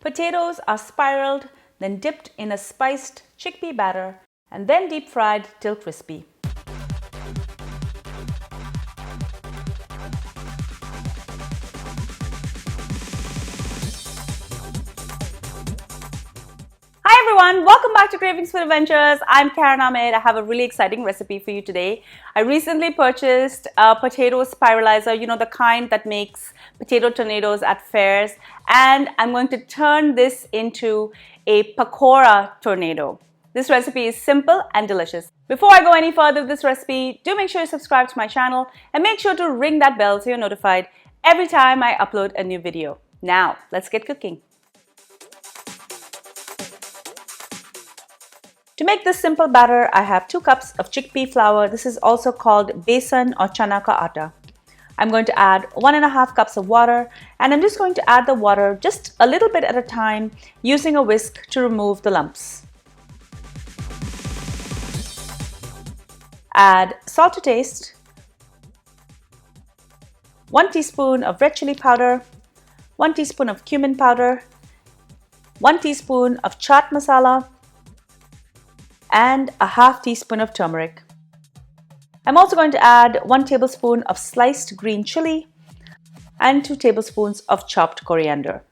Potatoes are spiraled, then dipped in a spiced chickpea batter and then deep fried till crispy. Hi everyone, welcome back to Cravings Food Adventures. I'm Karen Ahmed. I have a really exciting recipe for you today. I recently purchased a potato spiralizer, you know, the kind that makes potato tornadoes at fairs, and I'm going to turn this into a pakora tornado. This recipe is simple and delicious. Before I go any further with this recipe, do make sure you subscribe to my channel and make sure to ring that bell so you're notified every time I upload a new video. Now, let's get cooking. To make this simple batter, I have 2 cups of chickpea flour. This is also called besan or chana ka atta. I'm going to add 1.5 cups of water, and I'm just going to add the water just a little bit at a time using a whisk to remove the lumps. Add salt to taste, 1 teaspoon of red chili powder, 1 teaspoon of cumin powder, 1 teaspoon of chaat masala, and a half teaspoon of turmeric. I'm also going to add 1 tablespoon of sliced green chili and 2 tablespoons of chopped coriander.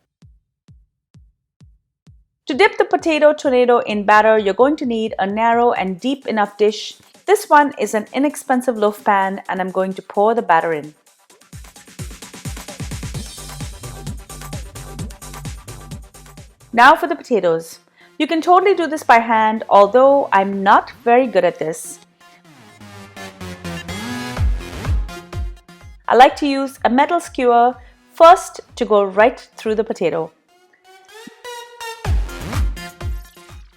To dip the potato tornado in batter, you're going to need a narrow and deep enough dish. This one is an inexpensive loaf pan, and I'm going to pour the batter in. Now for the potatoes. You can totally do this by hand, although I'm not very good at this. I like to use a metal skewer first to go right through the potato.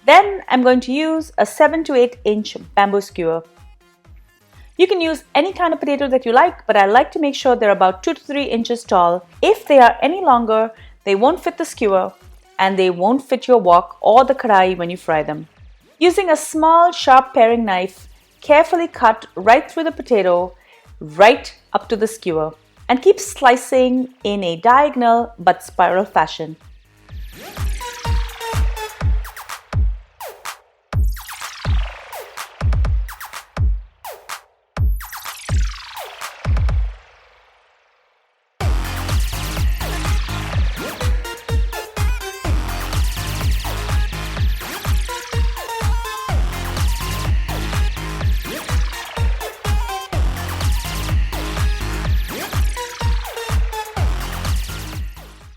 Then I'm going to use a 7 to 8 inch bamboo skewer. You can use any kind of potato that you like, but I like to make sure they're about 2 to 3 inches tall. If they are any longer, they won't fit the skewer, and they won't fit your wok or the karahi when you fry them. Using a small sharp paring knife, carefully cut right through the potato, right up to the skewer, and keep slicing in a diagonal but spiral fashion.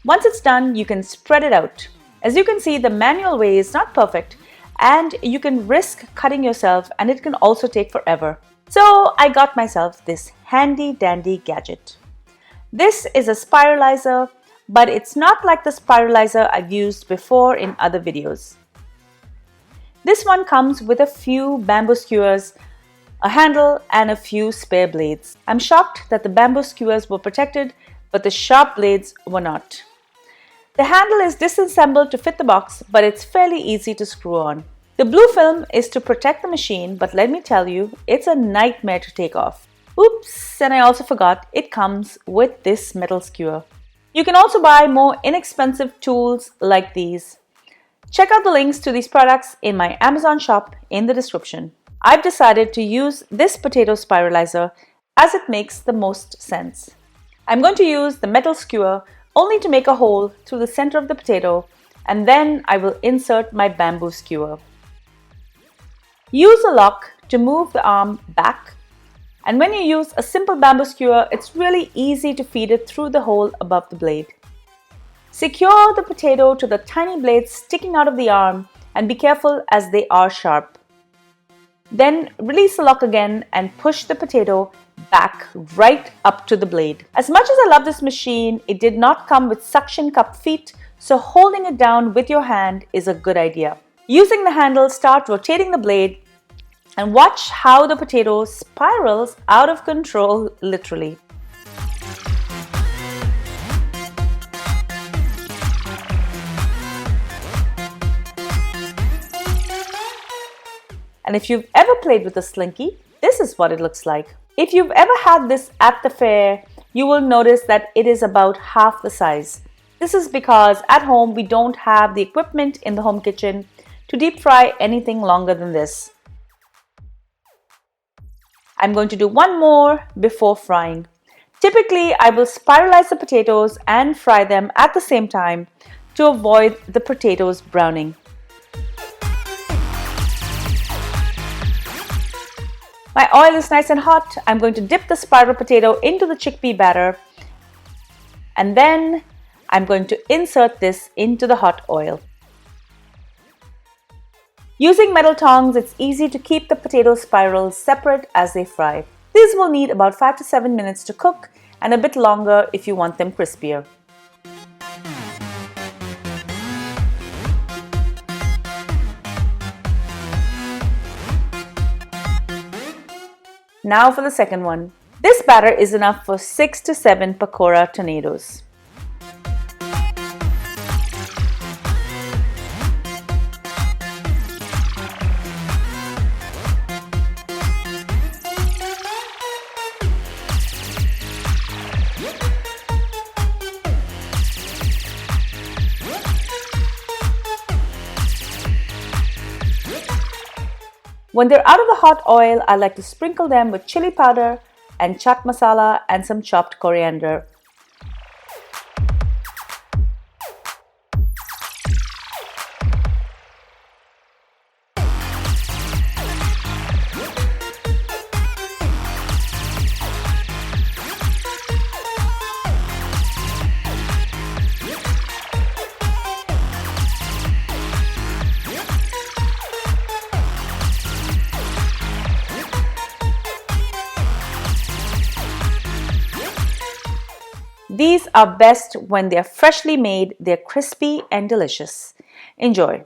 Once it's done, you can spread it out. As you can see, the manual way is not perfect, and you can risk cutting yourself, and it can also take forever. So I got myself this handy dandy gadget. This is a spiralizer, but it's not like the spiralizer I've used before in other videos. This one comes with a few bamboo skewers, a handle, and a few spare blades. I'm shocked that the bamboo skewers were protected, but the sharp blades were not. The handle is disassembled to fit the box, but it's fairly easy to screw on. The blue film is to protect the machine, but let me tell you, it's a nightmare to take off. Oops, and I also forgot, it comes with this metal skewer. You can also buy more inexpensive tools like these. Check out the links to these products in my Amazon shop in the description. I've decided to use this potato spiralizer as it makes the most sense. I'm going to use the metal skewer only to make a hole through the center of the potato, and then I will insert my bamboo skewer. Use a lock to move the arm back, and when you use a simple bamboo skewer, it's really easy to feed it through the hole above the blade. Secure the potato to the tiny blades sticking out of the arm, and be careful as they are sharp. Then release the lock again and push the potato back right up to the blade. As much as I love this machine, it did not come with suction cup feet, so holding it down with your hand is a good idea. Using the handle, start rotating the blade and watch how the potato spirals out of control, literally. And if you've ever played with a slinky, this is what it looks like. If you've ever had this at the fair, you will notice that it is about half the size. This is because at home we don't have the equipment in the home kitchen to deep fry anything longer than this. I'm going to do one more before frying. Typically, I will spiralize the potatoes and fry them at the same time to avoid the potatoes browning. My oil is nice and hot. I'm going to dip the spiral potato into the chickpea batter, and then I'm going to insert this into the hot oil. Using metal tongs, it's easy to keep the potato spirals separate as they fry. These will need about 5 to 7 minutes to cook and a bit longer if you want them crispier. Now for the second one. This batter is enough for 6 to 7 pakora tornadoes. When they're out of the hot oil, I like to sprinkle them with chili powder and chaat masala and some chopped coriander. These are best when they are freshly made. They're crispy and delicious. Enjoy.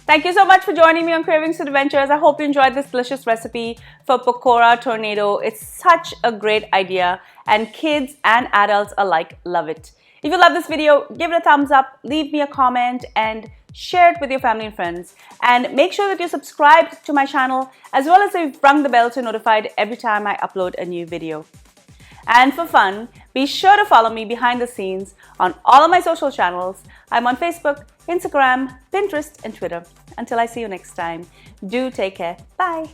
Thank you so much for joining me on Cravings Adventures. I hope you enjoyed this delicious recipe for pakora tornado. It's such a great idea and kids and adults alike love it. If you love this video, give it a thumbs up, leave me a comment and share it with your family and friends. And make sure that you're subscribed to my channel as well as you've rung the bell to be notified every time I upload a new video. And for fun, be sure to follow me behind the scenes on all of my social channels. I'm on Facebook, Instagram, Pinterest, and Twitter. Until I see you next time, do take care. Bye.